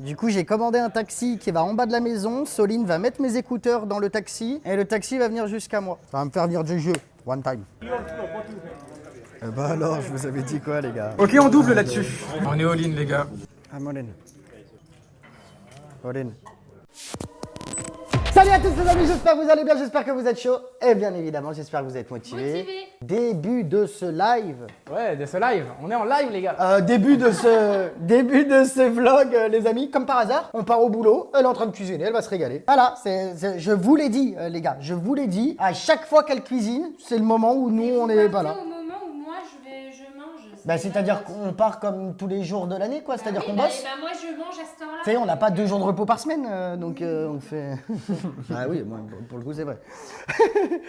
Du coup, j'ai commandé un taxi qui va en bas de la maison. Soline va mettre mes écouteurs dans le taxi et le taxi va venir jusqu'à moi. Ça va me faire venir du jeu. One time. Bah alors, je vous avais dit quoi, les gars? Ok, on double là-dessus. On est all-in, les gars. I'm all in. All in. Salut à tous les amis, j'espère que vous allez bien, j'espère que vous êtes chaud. Et bien évidemment, j'espère que vous êtes motivés. Début de ce live. Ouais, de ce live. On est en live, les gars. Début de ce vlog, les amis. Comme par hasard, on part au boulot, elle est en train de cuisiner, elle va se régaler. Voilà, je vous l'ai dit, les gars, je vous l'ai dit. À chaque fois qu'elle cuisine, c'est le moment où nous, on n'est pas là. Au moment où moi, je mange. Bah, c'est-à-dire qu'on part comme tous les jours de l'année, quoi. C'est-à-dire qu'on bosse. Bah, moi, je mange à cette heure-là. Tu sais, on n'a pas 2 jours de repos par semaine, donc on fait... Ah oui, moi, pour le coup, c'est vrai.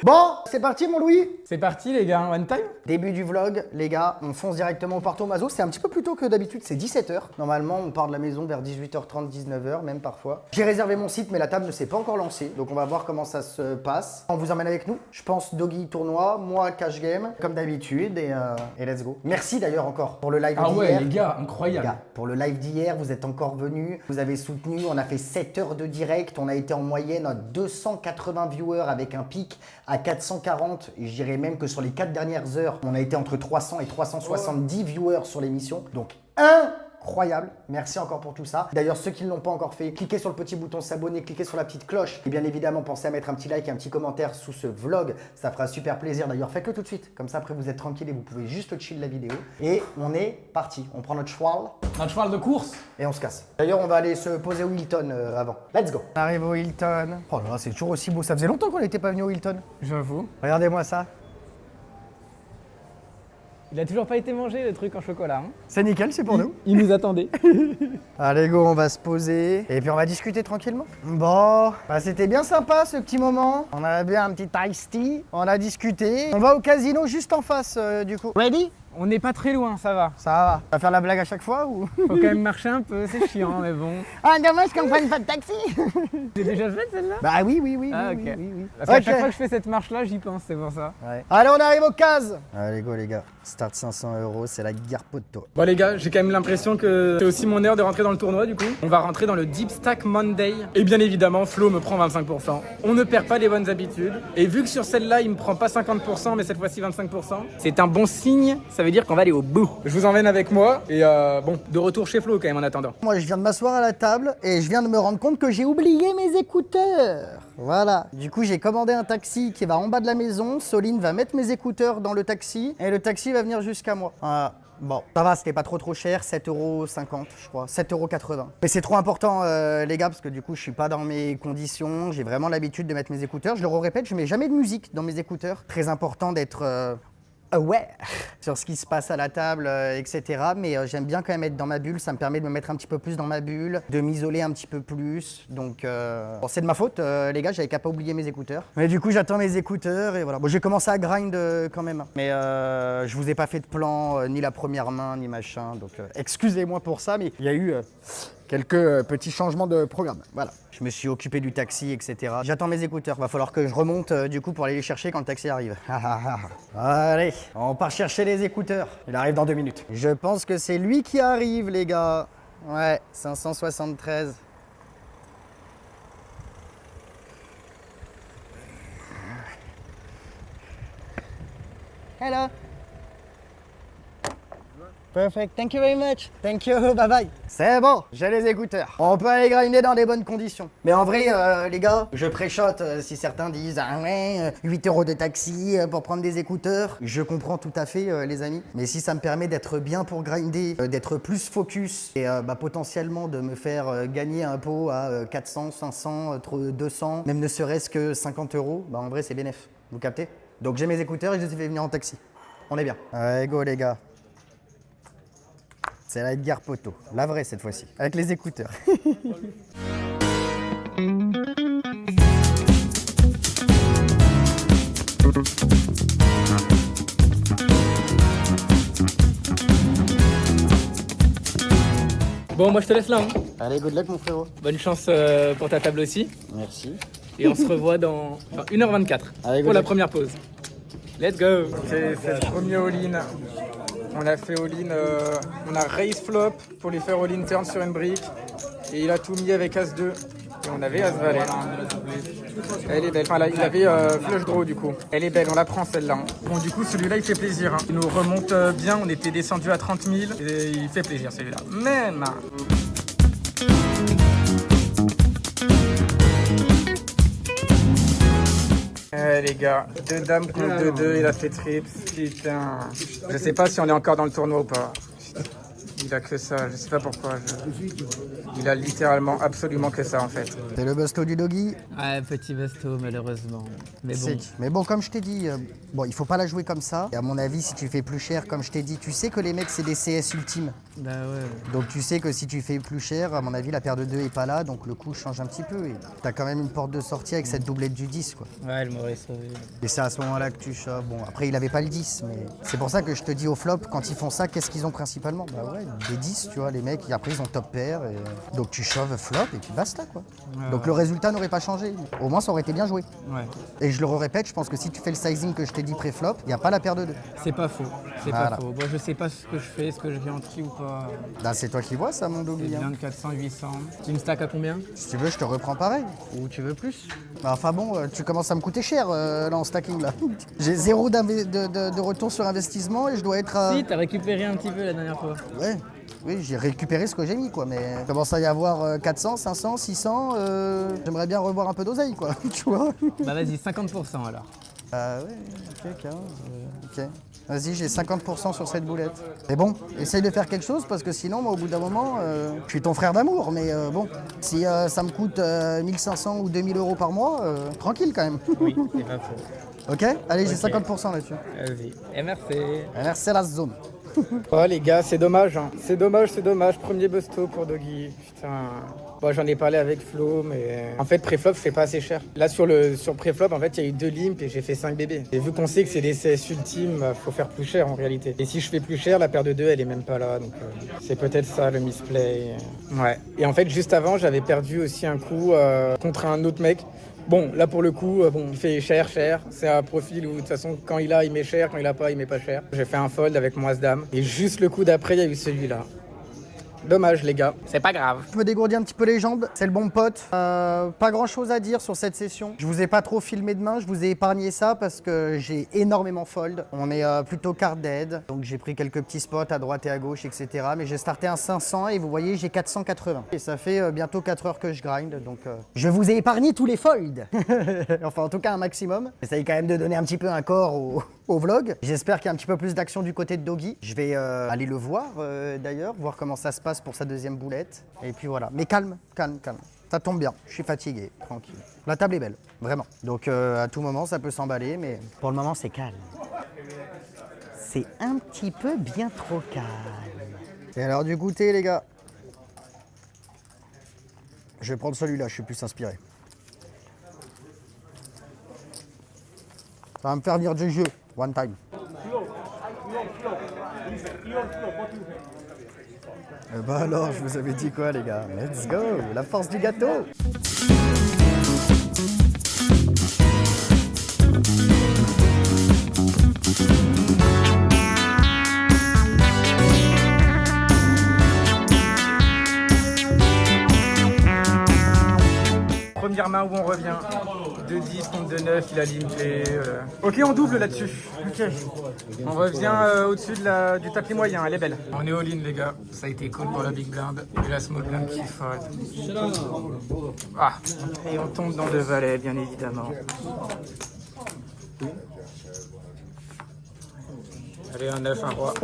Bon, c'est parti, mon Louis. C'est parti, les gars. One time. Début du vlog, les gars, on fonce directement au Porto Mazo. C'est un petit peu plus tôt que d'habitude, c'est 17h. Normalement, on part de la maison vers 18h30, 19h, même parfois. J'ai réservé mon site, mais la table ne s'est pas encore lancée, donc on va voir comment ça se passe. On vous emmène avec nous. Je pense Doggy Tournoi, moi Cash Game, comme d'habitude, et let's go. Merci d'ailleurs encore pour le live d'hier. Ah ouais, les gars, incroyable. Les gars, pour le live d'hier, vous êtes encore venus, vous avez soutenu, on a fait 7 heures de direct, on a été en moyenne à 280 viewers avec un pic à 440, et je dirais même que sur les 4 dernières heures, on a été entre 300 et 370 viewers sur l'émission, donc incroyable, merci encore pour tout ça. D'ailleurs, ceux qui ne l'ont pas encore fait, cliquez sur le petit bouton s'abonner, cliquez sur la petite cloche, et bien évidemment, pensez à mettre un petit like et un petit commentaire sous ce vlog, ça fera super plaisir. D'ailleurs, faites-le tout de suite, comme ça après vous êtes tranquille et vous pouvez juste chill la vidéo. Et on est parti, on prend notre cheval. Notre cheval de course. Et on se casse. D'ailleurs, on va aller se poser au Hilton avant. Let's go. On arrive au Hilton. Oh là là, c'est toujours aussi beau. Ça faisait longtemps qu'on n'était pas venu au Hilton. J'avoue. Regardez-moi ça. Il a toujours pas été mangé, le truc en chocolat. Hein. C'est nickel, c'est pour nous. Il nous attendait. Allez go, on va se poser. Et puis on va discuter tranquillement. Bon, bah, c'était bien sympa ce petit moment. On a bu un petit iced tea. On a discuté. On va au casino juste en face du coup. Ready? On n'est pas très loin, ça va. Ça va. On va faire la blague à chaque fois ou? Faut quand même marcher un peu, c'est chiant, mais bon. Ah, dommage qu'on prenne pas de taxi. T'es déjà fait celle-là? Bah oui, oui, oui. Ah, oui, ok. oui, oui. Parce qu'à Ok. chaque fois que je fais cette marche-là, j'y pense, c'est pour ça. Ouais. Allez, on arrive aux cases. Allez go les gars. Start 500 €, c'est la guerre poteau. Bon les gars, j'ai quand même l'impression que c'est aussi mon heure de rentrer dans le tournoi du coup. On va rentrer dans le Deep Stack Monday. Et bien évidemment, Flo me prend 25%. On ne perd pas les bonnes habitudes. Et vu que sur celle-là, il me prend pas 50%, mais cette fois-ci 25%, c'est un bon signe, ça veut dire qu'on va aller au bout. Je vous emmène avec moi et bon, de retour chez Flo quand même en attendant. Moi, je viens de m'asseoir à la table et je viens de me rendre compte que j'ai oublié mes écouteurs. Voilà. Du coup, j'ai commandé un taxi qui va en bas de la maison. Soline va mettre mes écouteurs dans le taxi et le taxi va venir jusqu'à moi. Voilà. Bon, ça va, c'était pas trop cher, 7,50 € je crois, 7,80 €. Mais c'est trop important les gars, parce que du coup je suis pas dans mes conditions, j'ai vraiment l'habitude de mettre mes écouteurs. Je le répète, je mets jamais de musique dans mes écouteurs. Très important d'être aware sur ce qui se passe à la table, etc. Mais j'aime bien quand même être dans ma bulle, ça me permet de me mettre un petit peu plus dans ma bulle, de m'isoler un petit peu plus. Donc bon, c'est de ma faute les gars, j'avais qu'à pas oublier mes écouteurs. Mais du coup j'attends mes écouteurs et voilà. Bon, j'ai commencé à grind quand même. Mais je vous ai pas fait de plan, ni la première main, ni machin. Donc excusez-moi pour ça, mais il y a eu quelques petits changements de programme. Voilà. Je me suis occupé du taxi, etc. J'attends mes écouteurs. Va falloir que je remonte du coup pour aller les chercher quand le taxi arrive. Allez, on part chercher les écouteurs. Il arrive dans 2 minutes. Je pense que c'est lui qui arrive, les gars. Ouais, 573. Hello. Perfect, thank you very much. Thank you, bye bye. C'est bon, j'ai les écouteurs. On peut aller grinder dans des bonnes conditions. Mais en vrai, les gars, je préchote si certains disent ah ouais, 8 € de taxi pour prendre des écouteurs. Je comprends tout à fait, les amis. Mais si ça me permet d'être bien pour grinder, d'être plus focus et potentiellement de me faire gagner un pot à 400, 500, 200, même ne serait-ce que 50 €, bah en vrai, c'est bénef. Vous captez? Donc j'ai mes écouteurs et je les ai fait venir en taxi. On est bien. Allez, go les gars. C'est la guerre poteau, la vraie cette fois-ci, avec les écouteurs. Bon, moi je te laisse là. Hein. Allez, good luck mon frérot. Bonne chance pour ta table aussi. Merci. Et on se revoit dans 1h24 Allez, pour la luck. première pause. Let's go. J'ai fait le premier all-in. On a fait all-in, on a raise flop pour lui faire all-in turn sur une brique. Et il a tout mis avec As-2. Et on avait As-Valet. Elle est belle. Enfin, là, il avait Flush Draw du coup. Elle est belle, on la prend celle-là. Bon, du coup, celui-là, il fait plaisir. Il nous remonte bien. On était descendu à 30 000. Et il fait plaisir celui-là. Même. Les gars, 2 dames contre 2-2, il a fait trips. Putain. Je sais pas si on est encore dans le tournoi ou pas. Il a que ça, je sais pas pourquoi. Il a littéralement absolument que ça en fait. C'est le busto du doggy. Ouais, petit basto malheureusement. Mais bon. Mais bon, comme je t'ai dit, bon, il faut pas la jouer comme ça. Et à mon avis, si tu fais plus cher, comme je t'ai dit, tu sais que les mecs, c'est des CS ultimes. Bah ouais. Donc tu sais que si tu fais plus cher, à mon avis, la paire de 2 est pas là, donc le coup change un petit peu. Et t'as quand même une porte de sortie avec cette doublette du 10, quoi. Ouais, elle m'aurait sauvé. Et c'est à ce moment-là que tu chops. Bon, après, il avait pas le 10, mais c'est pour ça que je te dis au flop, quand ils font ça, qu'est-ce qu'ils ont principalement? Bah ouais, des 10, tu vois, les mecs, après, ils ont top pair. Et... donc tu choves flop et puis basta, quoi. Ouais, donc le résultat n'aurait pas changé. Au moins, ça aurait été bien joué. Ouais. Et je le répète, je pense que si tu fais le sizing que je t'ai dit pré-flop, il n'y a pas la paire de 2. C'est pas faux. C'est Voilà. pas faux. Bon, je sais pas ce que je fais, est-ce que je viens en tri ou pas. Là, c'est toi qui vois ça, mon C'est doggy. bien de 400, 800. Tu me stack à combien? Si tu veux, je te reprends pareil. Ou tu veux plus? Bah, enfin bon, tu commences à me coûter cher là en stacking là. J'ai 0 de retour sur investissement et je dois être à... Si, t'as récupéré un petit peu la dernière fois. Ouais. Oui, j'ai récupéré ce que j'ai mis, quoi, mais il commence à y avoir 400, 500, 600, j'aimerais bien revoir un peu d'oseille, quoi, tu vois. Bah vas-y, 50% alors. Ah ouais, ok, 15, ok. Vas-y, j'ai 50% sur cette boulette. Mais bon, essaye de faire quelque chose, parce que sinon, moi, au bout d'un moment, je suis ton frère d'amour, mais bon, si ça me coûte 1500 ou 2000 euros par mois, tranquille quand même. Oui, c'est pas faux. Ok? Allez, j'ai Ok. 50% là-dessus. Vas-y. Et merci. Merci la zone. Oh les gars, c'est dommage, hein. C'est dommage. Premier busto pour Doggy. Putain. Bon, j'en ai parlé avec Flo, mais en fait, pré-flop, je fais pas assez cher. Là, sur pré-flop, en fait, il y a eu 2 limps et j'ai fait 5 bébés. Et vu qu'on sait que c'est des CS ultimes, faut faire plus cher en réalité. Et si je fais plus cher, la paire de 2, elle est même pas là. Donc, c'est peut-être ça le misplay. Ouais. Et en fait, juste avant, j'avais perdu aussi un coup contre un autre mec. Bon, là pour le coup, il fait cher. C'est un profil où de toute façon, quand il a, il met cher, quand il a pas, il met pas cher. J'ai fait un fold avec mon As-Dame. Et juste le coup d'après, il y a eu celui-là. Dommage les gars, c'est pas grave. Je me dégourdis un petit peu les jambes, c'est le bon pote. Pas grand chose à dire sur cette session. Je vous ai pas trop filmé demain, je vous ai épargné ça parce que j'ai énormément fold. On est plutôt card dead, donc j'ai pris quelques petits spots à droite et à gauche, etc. Mais j'ai starté un 500 et vous voyez, j'ai 480. Et ça fait bientôt 4 heures que je grind, donc je vous ai épargné tous les folds. Enfin, en tout cas, un maximum. J'essaye quand même de donner un petit peu un corps au vlog. J'espère qu'il y a un petit peu plus d'action du côté de Doggy. Je vais aller le voir d'ailleurs, voir comment ça se passe pour sa deuxième boulette. Et puis voilà. Mais calme. Ça tombe bien, je suis fatigué, tranquille. La table est belle, vraiment. Donc à tout moment, ça peut s'emballer, mais pour le moment, c'est calme. C'est un petit peu bien trop calme. C'est l'heure du goûter, les gars. Je vais prendre celui-là, je suis plus inspiré. Ça va me faire venir du jeu, one time. Bah alors, je vous avais dit quoi les gars? Let's go, la force du gâteau. Première main où on revient. 2-10 contre 2-9, il a limpé. Ok, on double là-dessus. Ok. On revient au-dessus du tapis moyen, elle est belle. On est all-in les gars. Ça a été cool pour la big blind. Et la small blind qui fold. Ah. Et on tombe dans 2 valets, bien évidemment. Allez, un 9, un roi.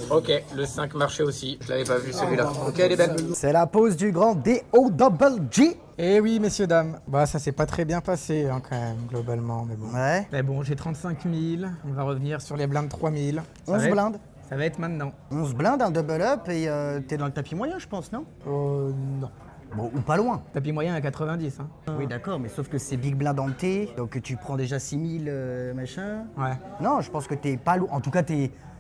Ok, le 5 marchait aussi. Je l'avais pas vu celui-là. Ok, elle est belle. C'est la pause du grand D-O-double-G. Eh oui, messieurs, dames. Bah, ça s'est pas très bien passé, hein, quand même, globalement. Mais bon. Ouais. Mais bon, j'ai 35 000. On va revenir sur les blindes 3000. 11 blindes. Ça va être maintenant. 11 blindes, un double up et t'es dans le tapis moyen, je pense, non? Non. Bon, ou pas loin. Tapis moyen à 90. Hein. Oui, d'accord, mais sauf que c'est big blind en T, donc tu prends déjà 6000 machin. Ouais. Non, je pense que t'es pas loin. En tout cas,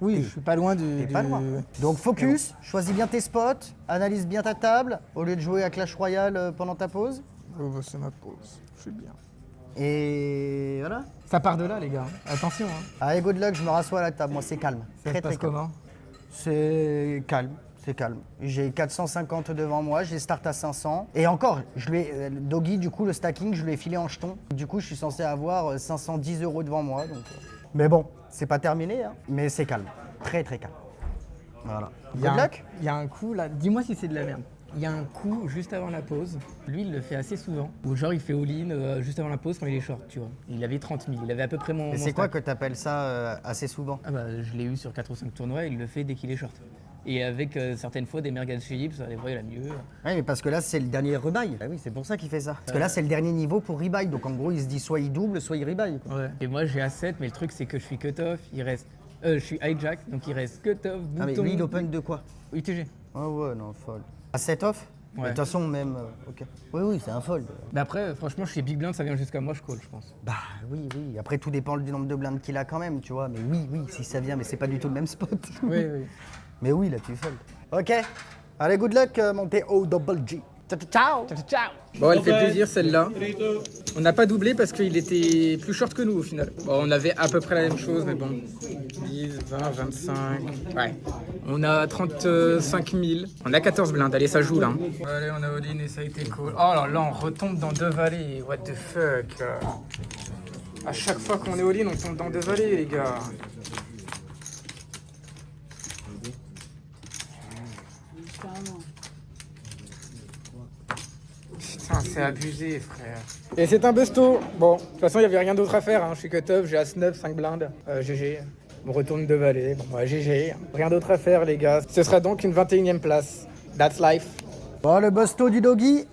Oui, je suis pas loin t'es pas loin. Donc focus, choisis bien tes spots, analyse bien ta table, au lieu de jouer à Clash Royale pendant ta pause. Oh, c'est ma pause. Je suis bien. Et voilà. Ça part de là, les gars. Attention. Hein. Allez, good luck, je me rassois à la table, moi c'est calme. Ça se passe calme. comment? C'est calme. C'est calme. J'ai 450 devant moi, j'ai start à 500. Et encore, Doggy, du coup, le stacking, je lui ai filé en jetons. Du coup, je suis censé avoir 510 € devant moi. Donc, mais bon, c'est pas terminé, hein. Mais c'est calme. Très, très calme. Voilà. Good luck. Il y a un coup là, dis-moi si c'est de la merde. Il y a un coup juste avant la pause. Lui, il le fait assez souvent. Ou genre, il fait all-in juste avant la pause quand il est short, tu vois. Il avait 30 000. Il avait à peu près mon. Et mon c'est quoi stack. que t'appelles ça assez souvent? Ah bah, je l'ai eu sur 4 ou 5 tournois. Il le fait dès qu'il est short. Et avec certaines fois des merguez Philips, des fois il a mieux. Oui, mais parce que là, c'est le dernier rebuy. Ah oui, c'est pour ça qu'il fait ça. Parce que là, c'est le dernier niveau pour rebuy. Donc en gros, il se dit soit il double, soit il rebuy. Ouais. Et moi, j'ai A7, mais le truc, c'est que je suis cut-off. Il reste. Je suis hijack, donc il reste cut-off, bouton. Ah mais lui, il open de quoi? UTG. Ah ouais, non, fold. À 7 off? Ouais. De toute façon, même. Ok. Oui, c'est un fold. Mais après, franchement, chez Big Blind, ça vient jusqu'à moi, je call, je pense. Bah oui. Après, tout dépend du nombre de blindes qu'il a quand même, tu vois. Mais oui, si ça vient, mais c'est pas du tout le même spot. Oui. Mais oui, là, tu fold. Ok. Allez, good luck, mon PO double G. Ciao. Bon, elle fait plaisir celle-là. On n'a pas doublé parce qu'il était plus short que nous au final. Bon, on avait à peu près la même chose, mais bon. 10, 20, 25. Ouais. On a 35 000. On a 14 blindes. Allez, ça joue là. Allez, on a all-in et ça a été cool. Oh là là, on retombe dans deux vallées. What the fuck. À chaque fois qu'on est all-in, on tombe dans deux vallées, les gars. Putain, c'est abusé, frère. Et c'est un busto. Bon, de toute façon, il n'y avait rien d'autre à faire. Hein. Je suis cut-off, j'ai As-9, 5 blindes. GG. On retourne de vallée. Bon, ouais, GG. Rien d'autre à faire, les gars. Ce sera donc une 21e place. That's life. Bon, le busto du doggy.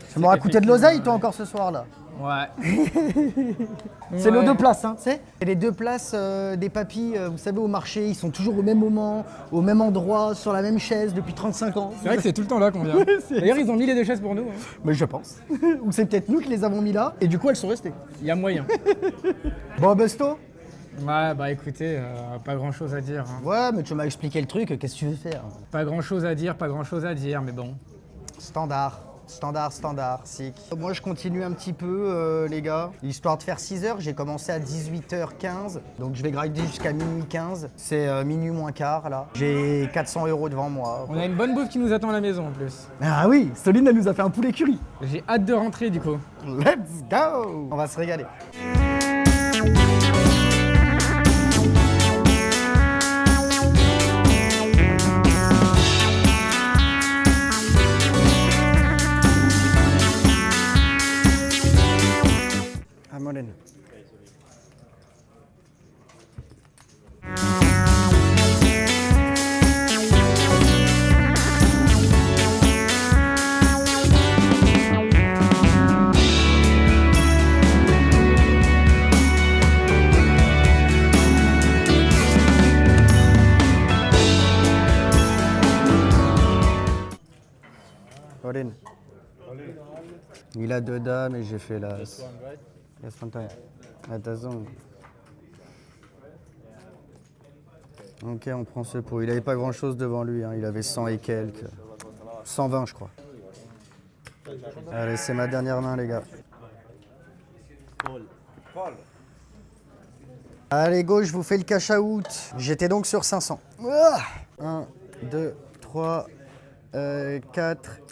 Ça m'aura coûté de l'oseille, toi, encore ce soir, là. Ouais. C'est nos deux places, hein, tu sais. C'est les deux places des papis, vous savez, au marché, ils sont toujours au même moment, au même endroit, sur la même chaise depuis 35 ans. C'est vrai que c'est tout le temps là qu'on vient. D'ailleurs, ils ont mis les deux chaises pour nous. Hein. Mais je pense. Ou c'est peut-être nous qui les avons mis là, et du coup, elles sont restées. Il y a moyen. Bon, busto? Ouais, bah écoutez, pas grand-chose à dire. Hein. Ouais, mais tu m'as expliqué le truc, qu'est-ce que tu veux faire? Pas grand-chose à dire, mais bon. Standard, sick. Moi, je continue un petit peu, les gars. Histoire de faire 6 heures, j'ai commencé à 18h15. Donc, je vais grinder jusqu'à minuit 15. C'est minuit moins quart, là. J'ai 400 € devant moi. On a une bonne bouffe qui nous attend à la maison en plus. Ah oui, Soline, elle nous a fait un poulet curry. J'ai hâte de rentrer du coup. Let's go! On va se régaler. I'm all in. All in. Il a deux dames et j'ai fait l'as. Yes, one time. Attention. Ok, on prend ce pot. Il avait pas grand chose devant lui, hein. Il avait 100 et quelques. 120, je crois. Allez, c'est ma dernière main, les gars. Allez, go, je vous fais le cash out. J'étais donc sur 500. 1, 2, 3, 4,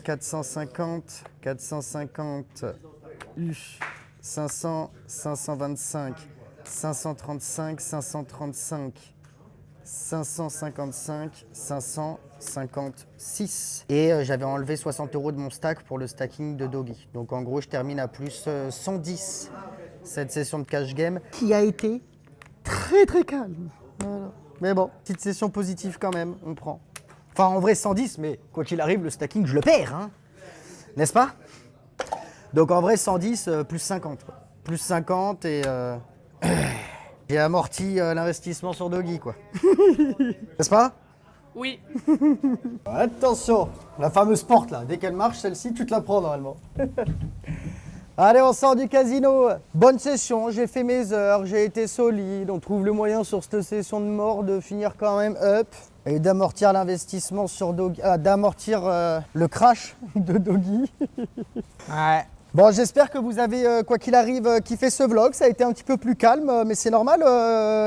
450, 450, 500, 525, 535, 535, 555, 556. Et j'avais enlevé 60 € de mon stack pour le stacking de Doggy. Donc en gros, je termine à plus 110 cette session de cash game qui a été très très calme. Voilà. Mais bon, petite session positive quand même, on prend. Enfin, en vrai, 110, mais quoi qu'il arrive, le stacking, je le perds, hein. N'est-ce pas? Donc en vrai, 110 plus 50. Quoi. Plus 50 et j'ai amorti l'investissement sur Doggy, quoi. N'est-ce pas? Oui. Attention, la fameuse porte, là. Dès qu'elle marche, celle-ci, tu te la prends, normalement. Allez, on sort du casino. Bonne session, j'ai fait mes heures, j'ai été solide. On trouve le moyen sur cette session de mort de finir quand même up. Et d'amortir l'investissement sur Doggy, d'amortir le crash de Doggy. Ouais. Bon, j'espère que vous avez, quoi qu'il arrive, kiffé ce vlog. Ça a été un petit peu plus calme, mais c'est normal,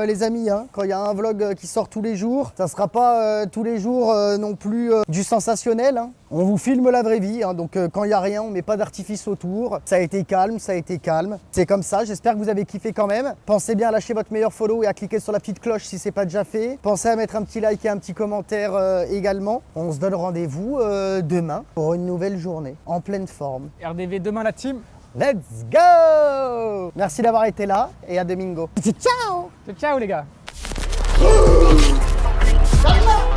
les amis. Hein. Quand il y a un vlog qui sort tous les jours, ça sera pas tous les jours non plus du sensationnel. Hein. On vous filme la vraie vie, hein. Donc quand il n'y a rien, on met pas d'artifice autour. Ça a été calme, ça a été calme. C'est comme ça, j'espère que vous avez kiffé quand même. Pensez bien à lâcher votre meilleur follow et à cliquer sur la petite cloche si c'est pas déjà fait. Pensez à mettre un petit like et un petit commentaire également. On se donne rendez-vous demain pour une nouvelle journée en pleine forme. RDV demain la team. Let's go! Merci d'avoir été là et à domingo. Ciao! Ciao les gars. Ciao!